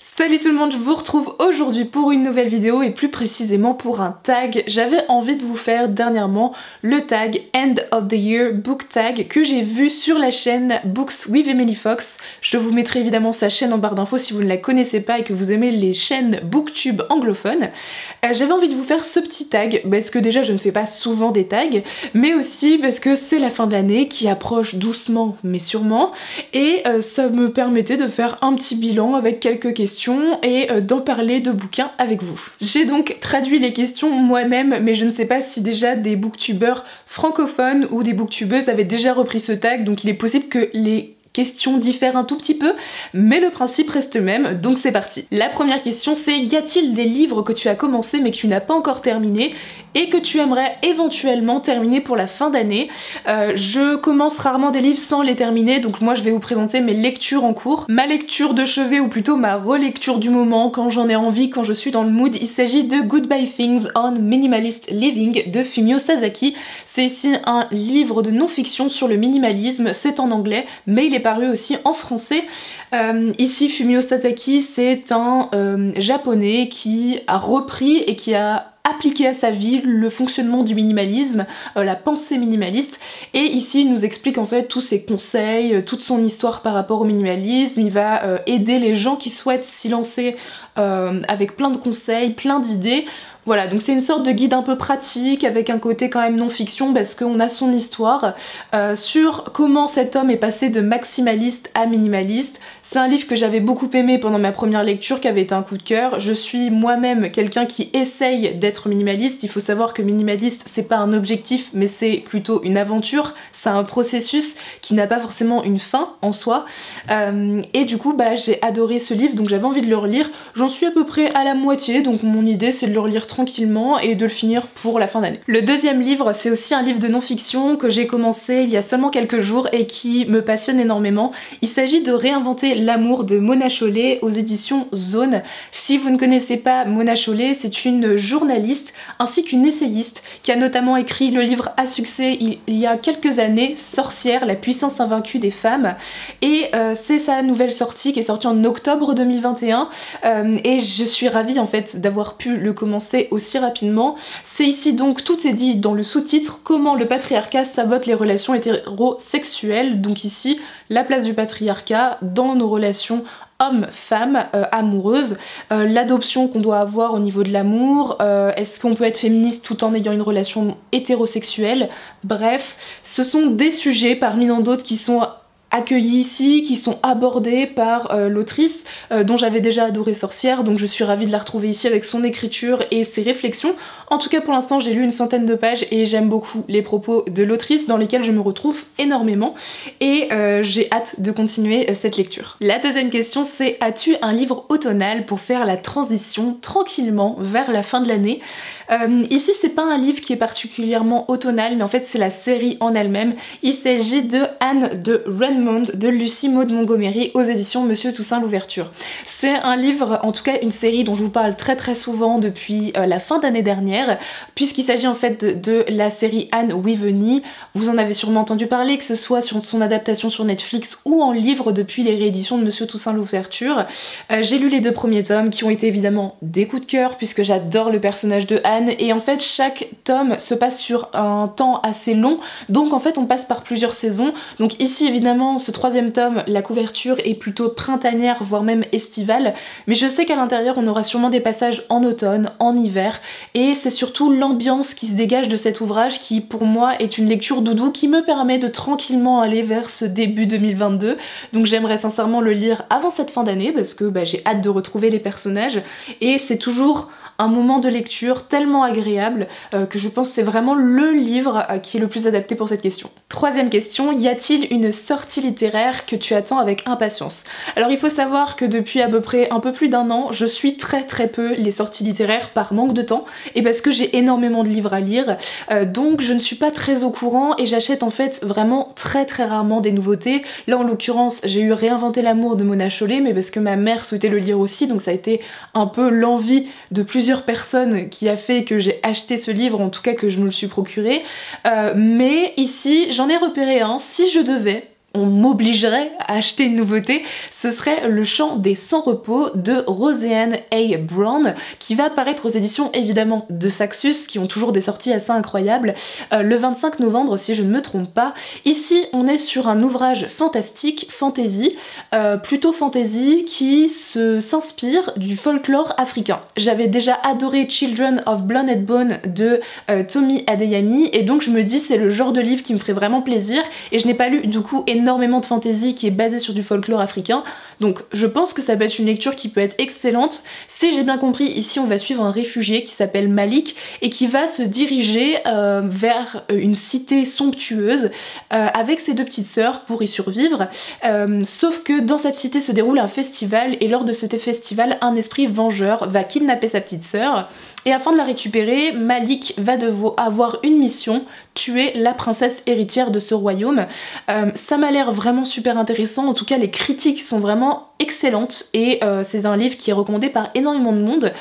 Salut tout le monde, je vous retrouve aujourd'hui pour une nouvelle vidéo et plus précisément pour un tag. J'avais envie de vous faire dernièrement le tag End of the Year Book Tag que j'ai vu sur la chaîne Books with Emily Fox. Je vous mettrai évidemment sa chaîne en barre d'infos si vous ne la connaissez pas et que vous aimez les chaînes booktube anglophones. J'avais envie de vous faire ce petit tag parce que déjà je ne fais pas souvent des tags, mais aussi parce que c'est la fin de l'année qui approche doucement mais sûrement et ça me permettait de faire un petit bilan avec quelques questions et d'en parler de bouquins avec vous. J'ai donc traduit les questions moi-même, mais je ne sais pas si déjà des booktubeurs francophones ou des booktubeuses avaient déjà repris ce tag, donc il est possible que les questions diffèrent un tout petit peu, mais le principe reste le même, donc c'est parti. La première question c'est: y a-t-il des livres que tu as commencé mais que tu n'as pas encore terminé et que tu aimerais éventuellement terminer pour la fin d'année? Je commence rarement des livres sans les terminer, donc moi je vais vous présenter mes lectures en cours. Ma lecture de chevet, ou plutôt ma relecture du moment, quand j'en ai envie, quand je suis dans le mood, il s'agit de Goodbye Things on Minimalist Living de Fumio Sasaki. C'est ici un livre de non-fiction sur le minimalisme, c'est en anglais, mais il est paru aussi en français. Ici Fumio Sasaki, c'est un japonais qui a repris et qui a appliquer à sa vie le fonctionnement du minimalisme, la pensée minimaliste, et ici il nous explique en fait tous ses conseils, toute son histoire par rapport au minimalisme. Il va aider les gens qui souhaitent s'y lancer avec plein de conseils, plein d'idées. Voilà, donc c'est une sorte de guide un peu pratique avec un côté quand même non-fiction parce qu'on a son histoire sur comment cet homme est passé de maximaliste à minimaliste. C'est un livre que j'avais beaucoup aimé pendant ma première lecture, qui avait été un coup de cœur. Je suis moi-même quelqu'un qui essaye d'être minimaliste. Il faut savoir que minimaliste, c'est pas un objectif, mais c'est plutôt une aventure. C'est un processus qui n'a pas forcément une fin en soi. Et du coup, j'ai adoré ce livre, donc j'avais envie de le relire. J'en suis à peu près à la moitié, donc mon idée c'est de le relire tranquillement et de le finir pour la fin d'année. Le deuxième livre, c'est aussi un livre de non-fiction que j'ai commencé il y a seulement quelques jours et qui me passionne énormément. Il s'agit de Réinventer l'amour de Mona Chollet aux éditions Zone. Si vous ne connaissez pas Mona Chollet, c'est une journaliste ainsi qu'une essayiste qui a notamment écrit le livre à succès il y a quelques années, Sorcière, la puissance invaincue des femmes, et c'est sa nouvelle sortie qui est sortie en octobre 2021 et je suis ravie en fait d'avoir pu le commencer aussi rapidement. C'est ici donc, tout est dit dans le sous-titre, comment le patriarcat sabote les relations hétérosexuelles. Donc ici, la place du patriarcat dans nos relations hommes-femmes amoureuses, l'adoption qu'on doit avoir au niveau de l'amour, est-ce qu'on peut être féministe tout en ayant une relation hétérosexuelle? Bref, ce sont des sujets parmi tant d'autres qui sont accueillis ici, qui sont abordés par l'autrice dont j'avais déjà adoré Sorcière, donc je suis ravie de la retrouver ici avec son écriture et ses réflexions. En tout cas pour l'instant j'ai lu une centaine de pages et j'aime beaucoup les propos de l'autrice dans lesquels je me retrouve énormément et j'ai hâte de continuer cette lecture. La deuxième question c'est: as-tu un livre automnal pour faire la transition tranquillement vers la fin de l'année? Ici c'est pas un livre qui est particulièrement automnal, mais en fait c'est la série en elle-même. Il s'agit de Anne de Redmond de Lucy Maud Montgomery aux éditions Monsieur Toussaint Louverture. C'est un livre, en tout cas une série dont je vous parle très souvent depuis la fin d'année dernière, puisqu'il s'agit en fait de la série Anne Wiveny. Vous en avez sûrement entendu parler, que ce soit sur son adaptation sur Netflix ou en livre depuis les rééditions de Monsieur Toussaint Louverture. J'ai lu les 2 premiers tomes qui ont été évidemment des coups de cœur puisque j'adore le personnage de Anne, et en fait chaque tome se passe sur un temps assez long, donc en fait on passe par plusieurs saisons. Donc ici évidemment ce 3e tome, la couverture est plutôt printanière voire même estivale, mais je sais qu'à l'intérieur on aura sûrement des passages en automne, en hiver, et c'est surtout l'ambiance qui se dégage de cet ouvrage qui pour moi est une lecture doudou qui me permet de tranquillement aller vers ce début 2022. Donc j'aimerais sincèrement le lire avant cette fin d'année parce que j'ai hâte de retrouver les personnages et c'est toujours un moment de lecture tellement agréable que je pense que c'est vraiment le livre qui est le plus adapté pour cette question. Troisième question, y a-t-il une sortie littéraire que tu attends avec impatience? Alors il faut savoir que depuis à peu près un peu plus d'1 an, je suis très peu les sorties littéraires par manque de temps et parce que j'ai énormément de livres à lire, donc je ne suis pas très au courant et j'achète en fait vraiment très rarement des nouveautés. Là en l'occurrence j'ai eu Réinventer l'amour de Mona Chollet, mais parce que ma mère souhaitait le lire aussi, donc ça a été un peu l'envie de plusieurs personnes qui a fait que j'ai acheté ce livre, en tout cas que je me le suis procuré. Mais ici j'en ai repéré un, si je devais on m'obligerait à acheter une nouveauté, ce serait Le Chant des Sans-Repos de Roseanne A. Brown, qui va apparaître aux éditions évidemment de Saxus, qui ont toujours des sorties assez incroyables, le 25 novembre si je ne me trompe pas. Ici on est sur un ouvrage fantastique, fantasy, plutôt fantasy, qui s'inspire du folklore africain. J'avais déjà adoré Children of Blood and Bone de Tomi Adeyemi, et donc je me dis c'est le genre de livre qui me ferait vraiment plaisir, et je n'ai pas lu du coup énormément de fantasy qui est basé sur du folklore africain, donc je pense que ça peut être une lecture qui peut être excellente. Si j'ai bien compris, ici on va suivre un réfugié qui s'appelle Malik et qui va se diriger vers une cité somptueuse avec ses deux petites sœurs pour y survivre, sauf que dans cette cité se déroule un festival, et lors de ce festival un esprit vengeur va kidnapper sa petite sœur, et afin de la récupérer, Malik va devoir avoir une mission, tuer la princesse héritière de ce royaume. Ça m'a l'air vraiment super intéressant, en tout cas les critiques sont vraiment excellentes, et c'est un livre qui est recommandé par énormément de monde,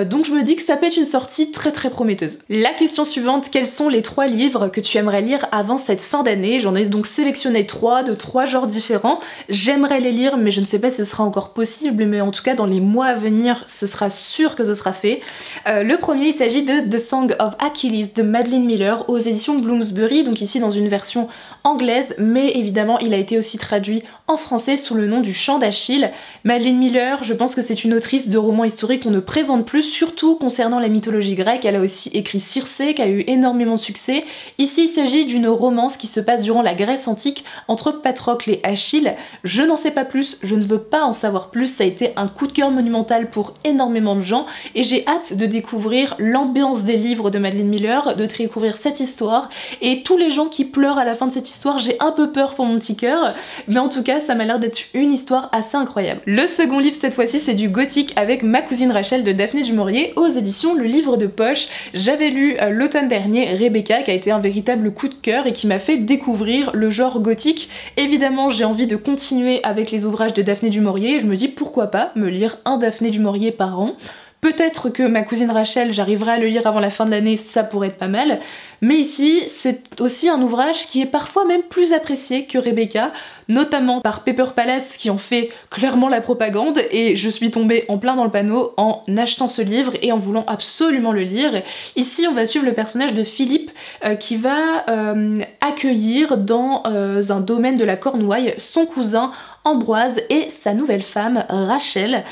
donc je me dis que ça peut être une sortie très très prometteuse. La question suivante, quels sont les 3 livres que tu aimerais lire avant cette fin d'année? J'en ai donc sélectionné 3 de 3 genres différents. J'aimerais les lire mais je ne sais pas si ce sera encore possible, mais en tout cas dans les mois à venir ce sera sûr que ce sera fait. Le premier, il s'agit de The Song of Achilles de Madeline Miller aux éditions Bloomsbury, donc ici dans une version anglaise, mais évidemment il a été aussi traduit en français sous le nom du Chant d'Achille. Madeline Miller, je pense que c'est une autrice de romans historiques qu'on ne présente plus, surtout concernant la mythologie grecque. Elle a aussi écrit Circé, qui a eu énormément de succès. Ici il s'agit d'une romance qui se passe durant la Grèce antique entre Patrocle et Achille. Je n'en sais pas plus, je ne veux pas en savoir plus, ça a été un coup de cœur monumental pour énormément de gens, et j'ai hâte de découvrir l'ambiance des livres de Madeline Miller, de découvrir cette histoire, et tous les gens qui pleurent à la fin de cette histoire, j'ai un peu peur pour mon petit cœur, mais en tout cas ça m'a l'air d'être une histoire assez incroyable. Le second livre cette fois-ci c'est du gothique avec Ma cousine Rachel de Daphné du Maurier aux éditions Le Livre de Poche. J'avais lu l'automne dernier Rebecca, qui a été un véritable coup de cœur et qui m'a fait découvrir le genre gothique. Évidemment j'ai envie de continuer avec les ouvrages de Daphné du Maurier, et je me dis pourquoi pas me lire un Daphné du Maurier par an. Peut-être que Ma cousine Rachel, j'arriverai à le lire avant la fin de l'année, ça pourrait être pas mal. Mais ici, c'est aussi un ouvrage qui est parfois même plus apprécié que Rebecca, notamment par Paper Palace qui en fait clairement la propagande, et je suis tombée en plein dans le panneau en achetant ce livre et en voulant absolument le lire. Ici, on va suivre le personnage de Philippe qui va accueillir dans un domaine de la Cornouaille son cousin Ambroise et sa nouvelle femme Rachel,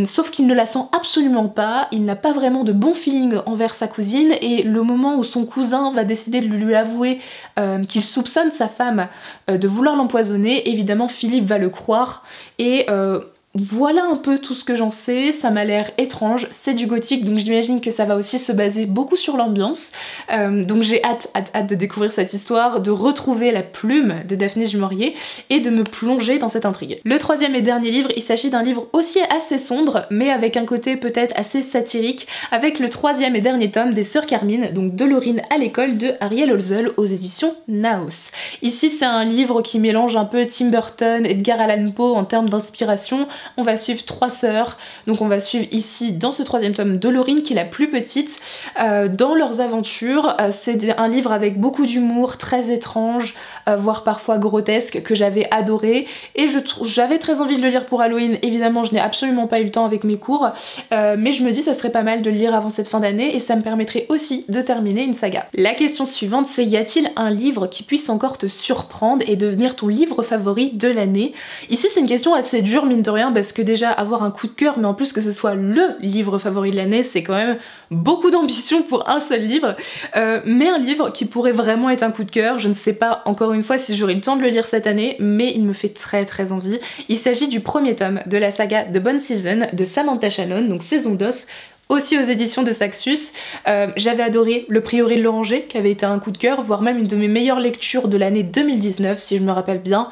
sauf qu'il ne la sent absolument pas, il n'a pas vraiment de bon feeling envers sa cousine, et le moment où son cousin va décider de lui avouer qu'il soupçonne sa femme de vouloir l'empoisonner, évidemment Philippe va le croire, et voilà un peu tout ce que j'en sais. Ça m'a l'air étrange, c'est du gothique, donc j'imagine que ça va aussi se baser beaucoup sur l'ambiance, donc j'ai hâte de découvrir cette histoire, de retrouver la plume de Daphné du Maurier et de me plonger dans cette intrigue. Le troisième et dernier livre, il s'agit d'un livre aussi assez sombre, mais avec un côté peut-être assez satirique, avec le troisième et dernier tome des Sœurs Carmine, donc de Laurine à l'école de Ariel Holzel aux éditions Naos. Ici c'est un livre qui mélange un peu Tim Burton, Edgar Allan Poe en termes d'inspiration. On va suivre 3 sœurs, donc on va suivre ici dans ce troisième tome Dolorine qui est la plus petite, dans leurs aventures. C'est un livre avec beaucoup d'humour, très étrange, voire parfois grotesque, que j'avais adoré, et j'avais très envie de le lire pour Halloween. Évidemment je n'ai absolument pas eu le temps avec mes cours, mais je me dis ça serait pas mal de le lire avant cette fin d'année, et ça me permettrait aussi de terminer une saga. La question suivante c'est: y a-t-il un livre qui puisse encore te surprendre et devenir ton livre favori de l'année? Ici c'est une question assez dure mine de rien, parce que déjà avoir un coup de cœur, mais en plus que ce soit le livre favori de l'année, c'est quand même beaucoup d'ambition pour un seul livre, mais un livre qui pourrait vraiment être un coup de cœur. Je ne sais pas encore une fois si j'aurai le temps de le lire cette année, mais il me fait très très envie. Il s'agit du premier tome de la saga The Bone Season de Samantha Shannon, donc Saison d'os, aussi aux éditions de Saxus. J'avais adoré Le Prieuré de l'Oranger, qui avait été un coup de cœur, voire même une de mes meilleures lectures de l'année 2019 si je me rappelle bien.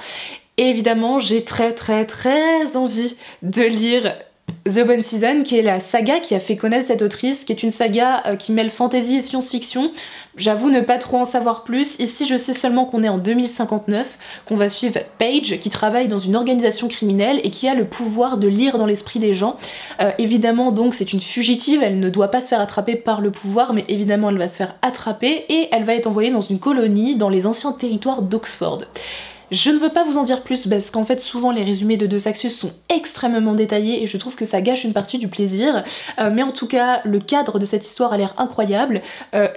Et évidemment j'ai très envie de lire The Bone Season, qui est la saga qui a fait connaître cette autrice, qui est une saga qui mêle fantasy et science-fiction. J'avoue ne pas trop en savoir plus. Ici je sais seulement qu'on est en 2059, qu'on va suivre Paige qui travaille dans une organisation criminelle et qui a le pouvoir de lire dans l'esprit des gens. Évidemment donc c'est une fugitive, elle ne doit pas se faire attraper par le pouvoir, mais évidemment elle va se faire attraper et elle va être envoyée dans une colonie dans les anciens territoires d'Oxford. Je ne veux pas vous en dire plus parce qu'en fait souvent les résumés de Deux Saxus sont extrêmement détaillés et je trouve que ça gâche une partie du plaisir, mais en tout cas le cadre de cette histoire a l'air incroyable.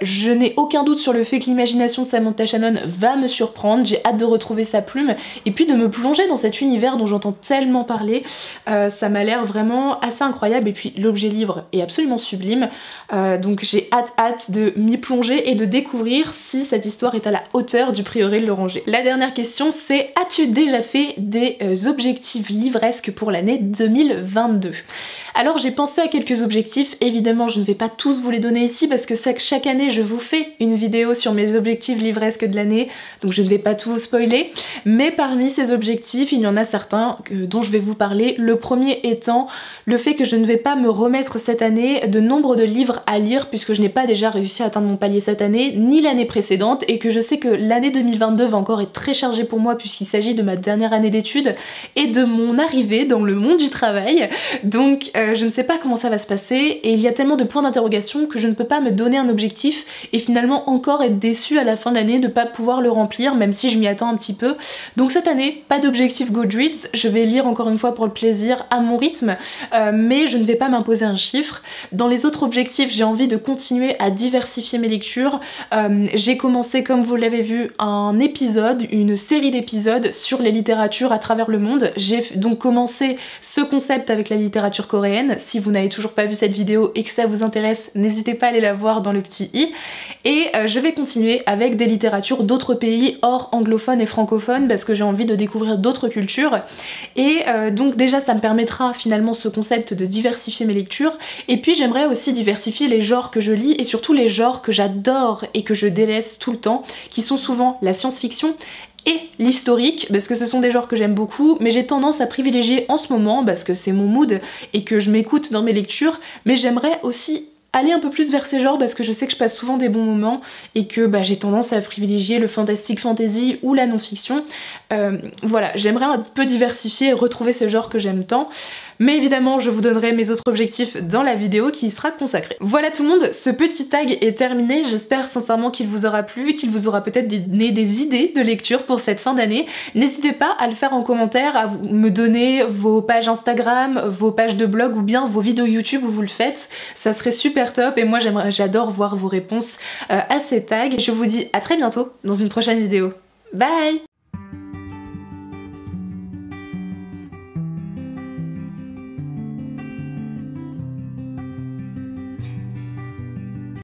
Je n'ai aucun doute sur le fait que l'imagination de Samantha Shannon va me surprendre, j'ai hâte de retrouver sa plume et puis de me plonger dans cet univers dont j'entends tellement parler. Ça m'a l'air vraiment assez incroyable et puis l'objet livre est absolument sublime, donc j'ai hâte de m'y plonger et de découvrir si cette histoire est à la hauteur du prieuré de l'Oranger. La dernière question c'est: as-tu déjà fait des objectifs livresques pour l'année 2022? Alors j'ai pensé à quelques objectifs, évidemment je ne vais pas tous vous les donner ici parce que chaque année je vous fais une vidéo sur mes objectifs livresques de l'année, donc je ne vais pas tout vous spoiler, mais parmi ces objectifs il y en a certains dont je vais vous parler. Le premier étant le fait que je ne vais pas me remettre cette année de nombre de livres à lire puisque je n'ai pas déjà réussi à atteindre mon palier cette année, ni l'année précédente, et que je sais que l'année 2022 va encore être très chargée pour moi puisqu'il s'agit de ma dernière année d'études et de mon arrivée dans le monde du travail, donc je ne sais pas comment ça va se passer et il y a tellement de points d'interrogation que je ne peux pas me donner un objectif et finalement encore être déçue à la fin de l'année de pas pouvoir le remplir même si je m'y attends un petit peu. Donc cette année, pas d'objectif Goodreads, je vais lire encore une fois pour le plaisir à mon rythme, mais je ne vais pas m'imposer un chiffre. Dans les autres objectifs, j'ai envie de continuer à diversifier mes lectures. J'ai commencé, comme vous l'avez vu, un épisode, une série d'épisodes sur les littératures à travers le monde. J'ai donc commencé ce concept avec la littérature coréenne. Si vous n'avez toujours pas vu cette vidéo et que ça vous intéresse, n'hésitez pas à aller la voir dans le petit i. Et je vais continuer avec des littératures d'autres pays hors anglophones et francophones parce que j'ai envie de découvrir d'autres cultures. Et donc déjà ça me permettra finalement ce concept de diversifier mes lectures. Et puis j'aimerais aussi diversifier les genres que je lis et surtout les genres que j'adore et que je délaisse tout le temps, qui sont souvent la science-fiction et l'historique, parce que ce sont des genres que j'aime beaucoup, mais j'ai tendance à privilégier en ce moment, parce que c'est mon mood et que je m'écoute dans mes lectures, mais j'aimerais aussi aller un peu plus vers ces genres parce que je sais que je passe souvent des bons moments et que j'ai tendance à privilégier le fantastique fantasy ou la non-fiction. Voilà, j'aimerais un peu diversifier et retrouver ces genres que j'aime tant. Mais évidemment, je vous donnerai mes autres objectifs dans la vidéo qui y sera consacrée. Voilà tout le monde, ce petit tag est terminé. J'espère sincèrement qu'il vous aura plu, qu'il vous aura peut-être donné des idées de lecture pour cette fin d'année. N'hésitez pas à le faire en commentaire, à me donner vos pages Instagram, vos pages de blog ou bien vos vidéos YouTube où vous le faites. Ça serait super top et moi j'adore voir vos réponses à ces tags. Je vous dis à très bientôt dans une prochaine vidéo. Bye!